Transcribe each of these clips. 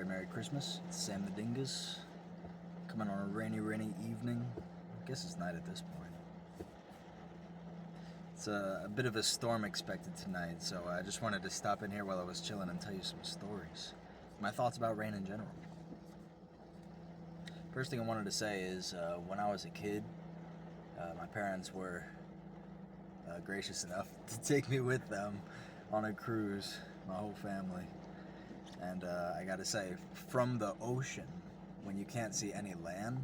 Merry Christmas. It's Sam the Dingus, coming on a rainy evening. I guess it's night at this point. It's a bit of a storm expected tonight, so I just wanted to stop in here while I was chilling and tell you some stories. My thoughts about rain in general. First thing I wanted to say is when I was a kid, my parents were gracious enough to take me with them on a cruise, my whole family. And I gotta say, from the ocean, when you can't see any land,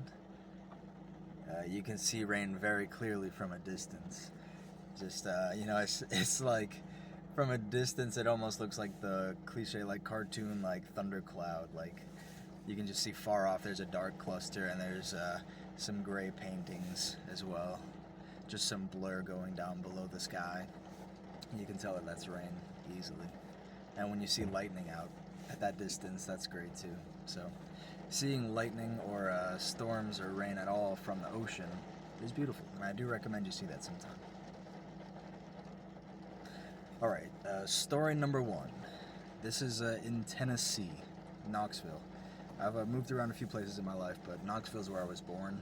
you can see rain very clearly from a distance. Just, it's like, from a distance, it almost looks like the cliche, like, cartoon, like, thundercloud. Like, you can just see far off there's a dark cluster, and there's some gray paintings as well. Just some blur going down below the sky. You can tell that that's rain easily. And when you see lightning out at that distance, that's great too. So, seeing lightning or storms or rain at all from the ocean is beautiful, and I do recommend you see that sometime. Alright, story number one. This is in Tennessee, Knoxville. I've moved around a few places in my life, but Knoxville is where I was born.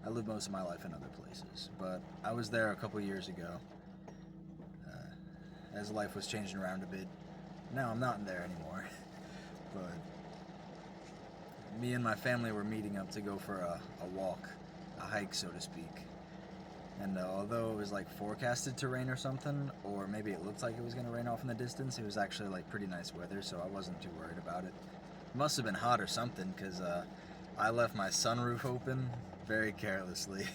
I lived most of my life in other places, but I was there a couple years ago as life was changing around a bit. Now I'm not there anymore, but me and my family were meeting up to go for a walk, a hike, so to speak. And although it was like forecasted to rain or something, or maybe it looked like it was going to rain off in the distance, it was actually like pretty nice weather, so I wasn't too worried about it. It must have been hot or something, because I left my sunroof open very carelessly.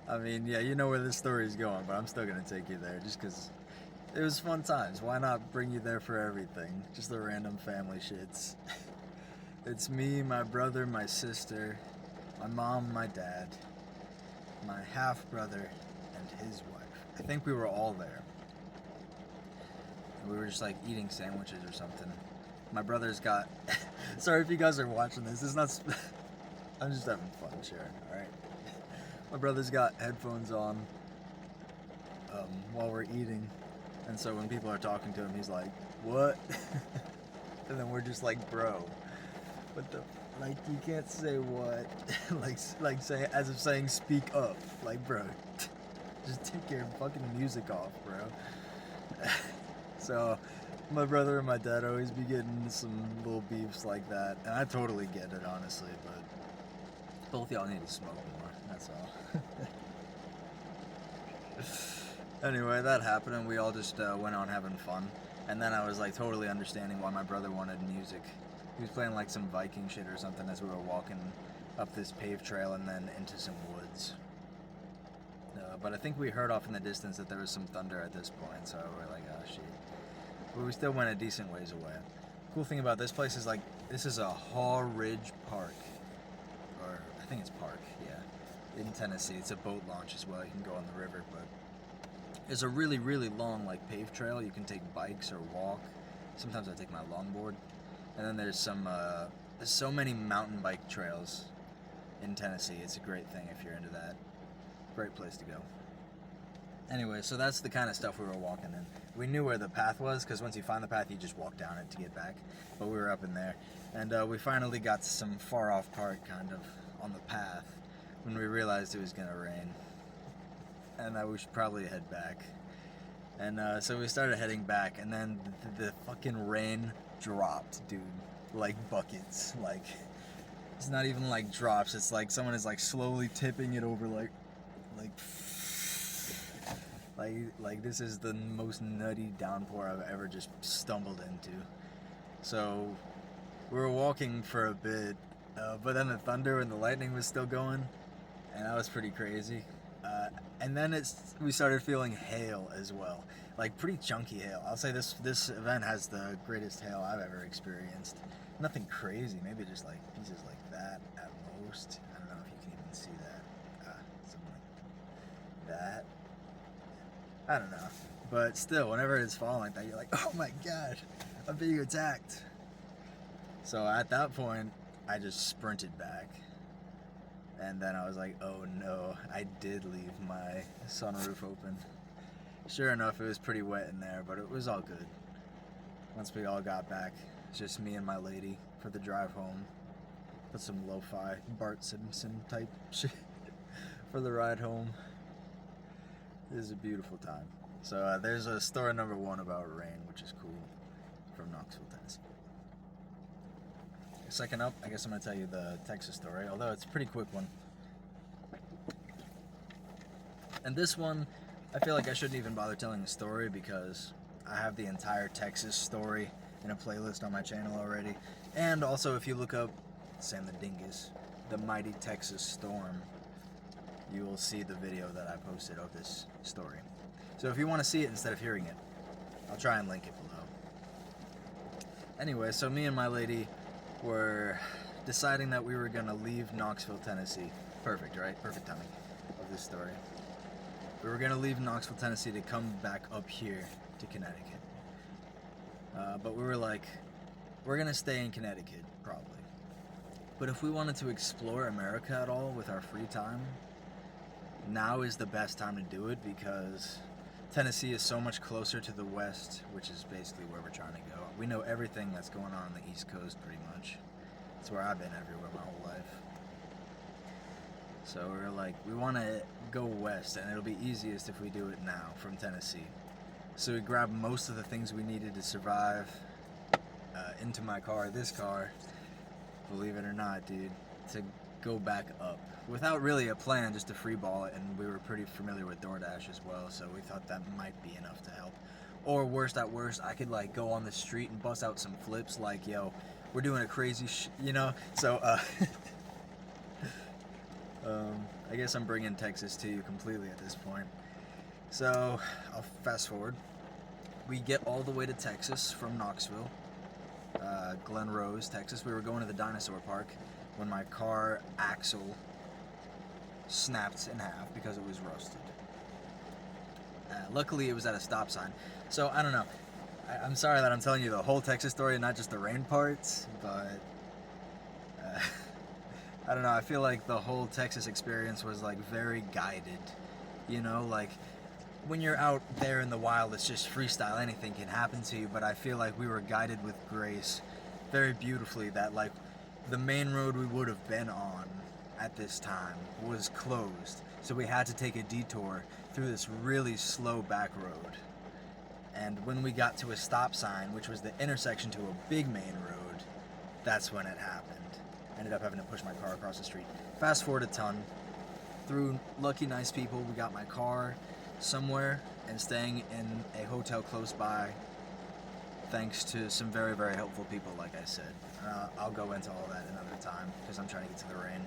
I mean, yeah, you know where this story is going, but I'm still going to take you there just because it was fun times. Why not bring you there for everything? Just the random family shits. It's me, my brother, my sister, my mom, my dad, my half-brother, and his wife. I think we were all there. We were just like eating sandwiches or something. My brother's got... Sorry if you guys are watching this. It's not... I'm just having fun sharing, alright? My brother's got headphones on while we're eating. And so when people are talking to him, he's like, "What?" And then we're just like, "Bro, what the... Like, you can't say what." like say, as if saying, "Speak up." Like, bro, just take your fucking music off, bro. So, my brother and my dad always be getting some little beefs like that. And I totally get it, honestly, but both y'all need to smoke more, that's all. Anyway, that happened, and we all just went on having fun. And then I was like totally understanding why my brother wanted music. He was playing like some Viking shit or something as we were walking up this paved trail and then into some woods. But I think we heard off in the distance that there was some thunder at this point, so we're like, oh shit. But we still went a decent ways away. Cool thing about this place is like, this is a Haw Ridge Park. Or, I think it's park, yeah. In Tennessee. It's a boat launch as well. You can go on the river, but it's a really long like paved trail. You can take bikes or walk. Sometimes I take my longboard. And then there's so many mountain bike trails in Tennessee. It's a great thing if you're into that. Great place to go. Anyway, so that's the kind of stuff we were walking in. We knew where the path was, because once you find the path, you just walk down it to get back. But we were up in there. And we finally got to some far-off part, kind of, on the path, when we realized it was going to rain. And that we should probably head back. And so we started heading back, and then the fucking rain dropped, dude. Like buckets. Like, it's not even like drops. It's like someone is like slowly tipping it over, like this is the most nutty downpour I've ever just stumbled into. So we were walking for a bit, but then the thunder and the lightning was still going, and that was pretty crazy. And then we started feeling hail as well, like pretty chunky hail. I'll say this event has the greatest hail I've ever experienced. Nothing crazy, maybe just like pieces like that at most. I don't know if you can even see that. Something like that. I don't know. But still, whenever it's falling like that, you're like, oh my god, I'm being attacked. So at that point, I just sprinted back. And then I was like, oh no, I did leave my sunroof open. Sure enough, it was pretty wet in there, but it was all good. Once we all got back, It's just me and my lady for the drive home. Put some lo-fi Bart Simpson type shit for the ride home. It is a beautiful time. So there's a story number 1 about rain, which is cool, from Knoxville, Tennessee. Second up, I guess I'm going to tell you the Texas story, although it's a pretty quick one. And this one, I feel like I shouldn't even bother telling the story because I have the entire Texas story in a playlist on my channel already. And also, if you look up Sam the Dingus, the Mighty Texas Storm, you will see the video that I posted of this story. So if you want to see it instead of hearing it, I'll try and link it below. Anyway, so me and my lady were deciding that we were going to leave Knoxville, Tennessee. Perfect, right? Perfect timing of this story. We were going to leave Knoxville, Tennessee to come back up here to Connecticut. But we were like, we're going to stay in Connecticut, probably. But if we wanted to explore America at all with our free time, now is the best time to do it because Tennessee is so much closer to the west, which is basically where we're trying to go. We know everything that's going on the East Coast pretty much. It's where I've been everywhere my whole life. So we were like, we want to go west, and it'll be easiest if we do it now from Tennessee. So we grabbed most of the things we needed to survive into my car, this car, believe it or not, dude, to go back up. Without really a plan, just to freeball it, and we were pretty familiar with DoorDash as well, so we thought that might be enough to help. Or worst at worst, I could like go on the street and bust out some flips like, yo, we're doing a crazy you know? So, I guess I'm bringing Texas to you completely at this point. So, I'll fast forward. We get all the way to Texas from Knoxville, Glen Rose, Texas. We were going to the dinosaur park when my car axle snapped in half because it was rusted. Luckily, it was at a stop sign. So, I don't know. I'm sorry that I'm telling you the whole Texas story and not just the rain parts, but I don't know. I feel like the whole Texas experience was like very guided. You know, like when you're out there in the wild, it's just freestyle. Anything can happen to you, but I feel like we were guided with grace very beautifully that like the main road we would have been on at this time was closed. So we had to take a detour through this really slow back road. And when we got to a stop sign, which was the intersection to a big main road, that's when it happened. Ended up having to push my car across the street. Fast forward a ton. Through lucky nice people, we got my car somewhere and staying in a hotel close by, thanks to some very, very helpful people, like I said. I'll go into all that another time because I'm trying to get to the rain.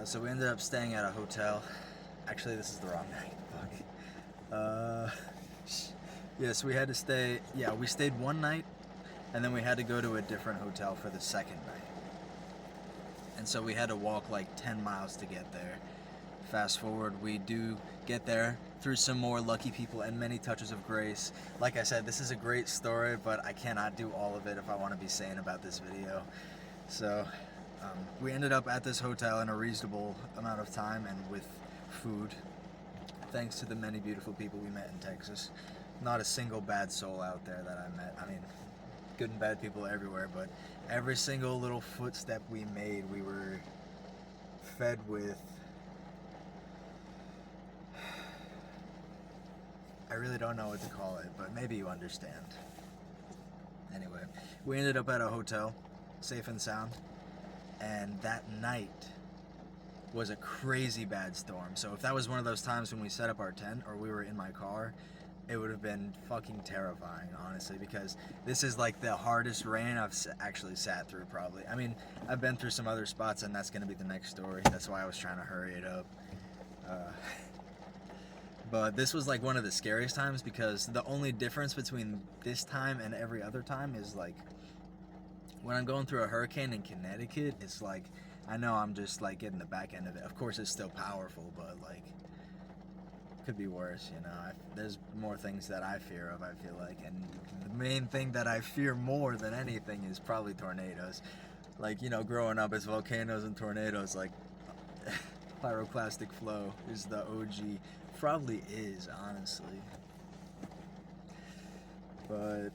So we ended up staying at a hotel. Actually, this is the wrong night. Fuck. Yes, we had to stay. Yeah, we stayed one night, and then we had to go to a different hotel for the second night. And so we had to walk like 10 miles to get there. Fast forward, we do get there through some more lucky people and many touches of grace. Like I said, this is a great story, but I cannot do all of it if I want to be sane about this video. So we ended up at this hotel in a reasonable amount of time and with food, thanks to the many beautiful people we met in Texas. Not a single bad soul out there that I met. I mean, good and bad people everywhere, but every single little footstep we made, we were fed with, I really don't know what to call it, but maybe you understand. Anyway, we ended up at a hotel, safe and sound, and that night was a crazy bad storm. So if that was one of those times when we set up our tent or we were in my car, it would have been fucking terrifying, honestly, because this is like the hardest rain I've actually sat through, probably. I mean, I've been through some other spots, and that's going to be the next story. That's why I was trying to hurry it up. But this was like one of the scariest times because the only difference between this time and every other time is like when I'm going through a hurricane in Connecticut, it's like I know I'm just like getting the back end of it. Of course, it's still powerful, but like could be worse, you know. There's more things that I fear of, I feel like, and the main thing that I fear more than anything is probably tornadoes. Like, you know, growing up, it's volcanoes and tornadoes. Like pyroclastic flow is the OG. Probably is, honestly. But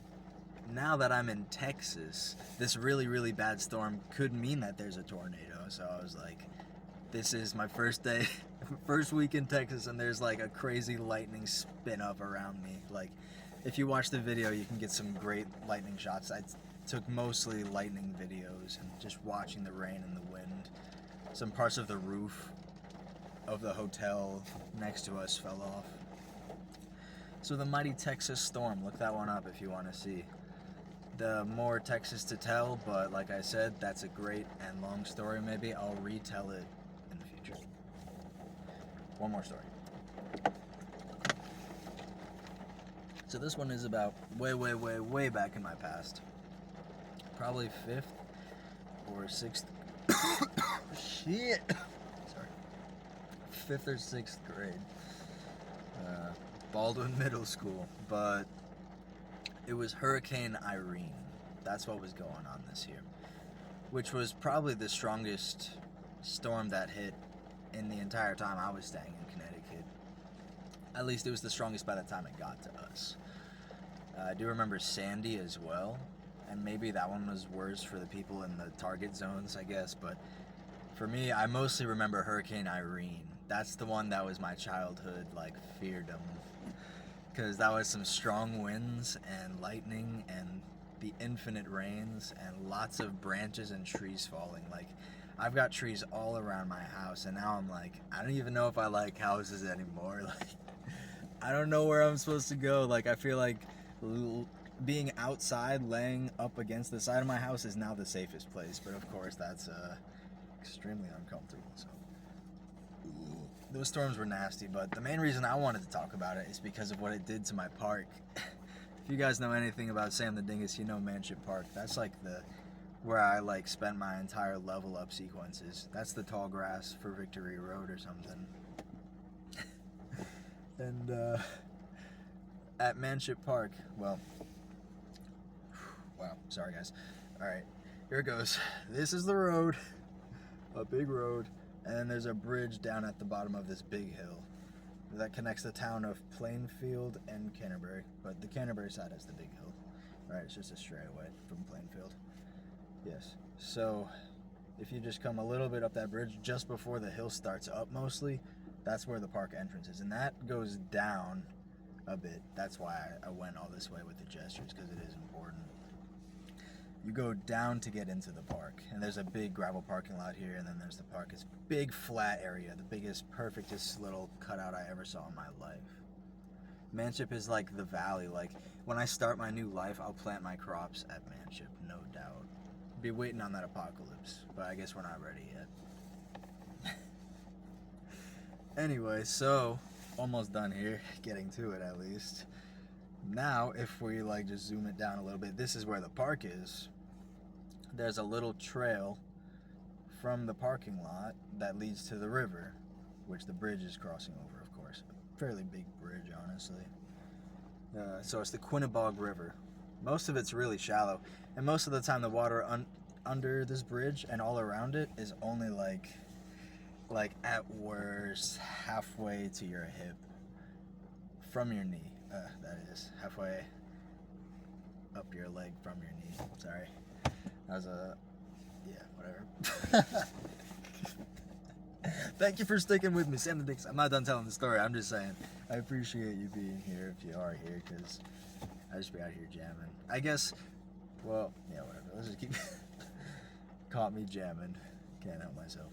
now that I'm in Texas, this really, really bad storm could mean that there's a tornado. So I was like, this is my first day, first week in Texas, and there's like a crazy lightning spin up around me. Like, if you watch the video, you can get some great lightning shots. I took mostly lightning videos and just watching the rain and the wind. Some parts of the roof of the hotel next to us fell off. So the mighty Texas storm, look that one up if you want to see. The more Texas to tell, but like I said, that's a great and long story. Maybe I'll retell it in the future. One more story. So this one is about way back in my past. Probably 5th or 6th. Shit! Sorry. 5th or 6th grade. Baldwin Middle School. But it was Hurricane Irene. That's what was going on this year. Which was probably the strongest storm that hit in the entire time I was staying in Connecticut. At least it was the strongest by the time it got to us. I do remember Sandy as well. And maybe that one was worse for the people in the target zones, I guess. But for me, I mostly remember Hurricane Irene. That's the one that was my childhood, like, feardom. Because that was some strong winds and lightning and the infinite rains and lots of branches and trees falling. Like, I've got trees all around my house, and now I'm like, I don't even know if I like houses anymore. Like, I don't know where I'm supposed to go. Like, I feel like being outside, laying up against the side of my house is now the safest place. But of course, that's extremely uncomfortable. So those storms were nasty. But the main reason I wanted to talk about it is because of what it did to my park. If you guys know anything about Sam the Dingus, you know Manship Park. That's like where I like spent my entire level up sequences. That's the tall grass for Victory Road or something. And at Manship Park, well, wow, sorry guys. Alright, here it goes. This is the road, a big road, and then there's a bridge down at the bottom of this big hill that connects the town of Plainfield and Canterbury, but the Canterbury side has the big hill. Right, it's just a straightaway from Plainfield. Yes, so if you just come a little bit up that bridge, just before the hill starts up mostly, that's where the park entrance is, and that goes down a bit. That's why I went all this way with the gestures, because it is important. You go down to get into the park, and there's a big gravel parking lot here, and then there's the park. It's a big flat area, the biggest, perfectest little cutout I ever saw in my life. Manship is like the valley. Like, when I start my new life, I'll plant my crops at Manship, no doubt. Be waiting on that apocalypse, but I guess we're not ready yet. Anyway, so almost done here, getting to it at least. Now, if we like just zoom it down a little bit, this is where the park is. There's a little trail from the parking lot that leads to the river, which the bridge is crossing over, of course. A fairly big bridge, honestly. So it's the Quinnebog River. Most of it's really shallow, and most of the time the water under this bridge and all around it is only like at worst halfway to your hip from your knee. That is halfway up your leg from your knee. Sorry, that was whatever. Thank you for sticking with me, Sam the Dix. I'm not done telling the story. I'm just saying I appreciate you being here if you are here, because I just be out here jamming. I guess. Well, yeah, whatever. Let's just keep. Caught me jamming. Can't help myself.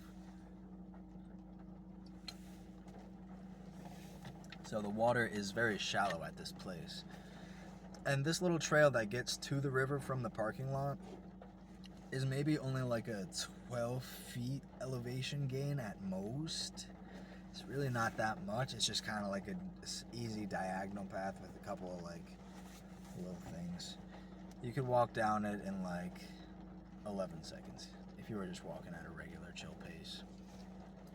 So the water is very shallow at this place. And this little trail that gets to the river from the parking lot is maybe only like a 12 feet elevation gain at most. It's really not that much. It's just kind of like an easy diagonal path with a couple of like little things. You could walk down it in like 11 seconds if you were just walking at a regular chill pace.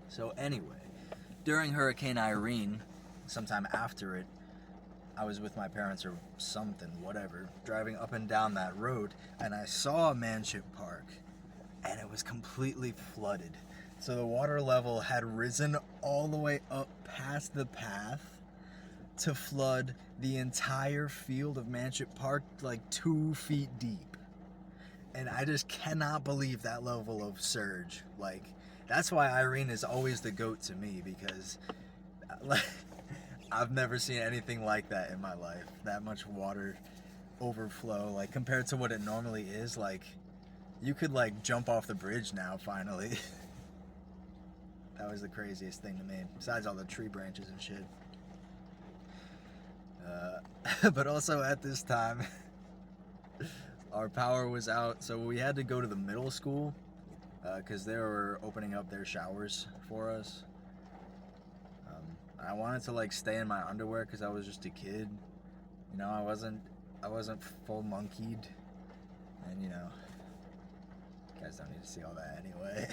So anyway, during Hurricane Irene, sometime after it, I was with my parents or something, whatever, driving up and down that road, and I saw Manship Park, and it was completely flooded. So the water level had risen all the way up past the path, to flood the entire field of Manship Park like 2 feet deep. And I just cannot believe that level of surge. Like, that's why Irene is always the GOAT to me, because like, I've never seen anything like that in my life. That much water overflow, like, compared to what it normally is. Like, you could like jump off the bridge now finally. That was the craziest thing to me, besides all the tree branches and shit. But also at this time, our power was out, so we had to go to the middle school because they were opening up their showers for us. I wanted to like stay in my underwear because I was just a kid. You know, I wasn't full monkeyed, and you know, you guys don't need to see all that anyway.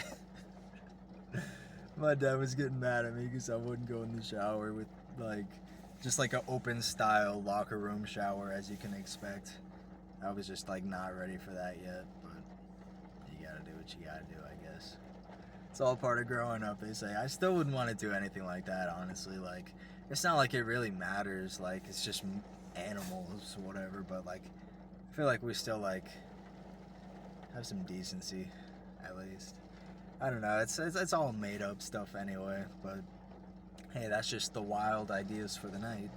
My dad was getting mad at me because I wouldn't go in the shower with like just like an open style locker room shower, as you can expect. I was just like not ready for that yet, but you gotta do what you gotta do, I guess. It's all part of growing up, they say. I still wouldn't want to do anything like that, honestly. Like, it's not like it really matters, like it's just animals or whatever, but like I feel like we still like have some decency, at least. I don't know, it's all made up stuff anyway, but hey, that's just the wild ideas for the night.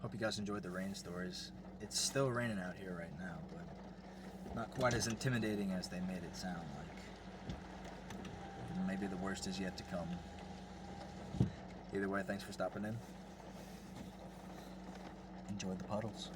Hope you guys enjoyed the rain stories. It's still raining out here right now, but not quite as intimidating as they made it sound like. Maybe the worst is yet to come. Either way, thanks for stopping in. Enjoy the puddles.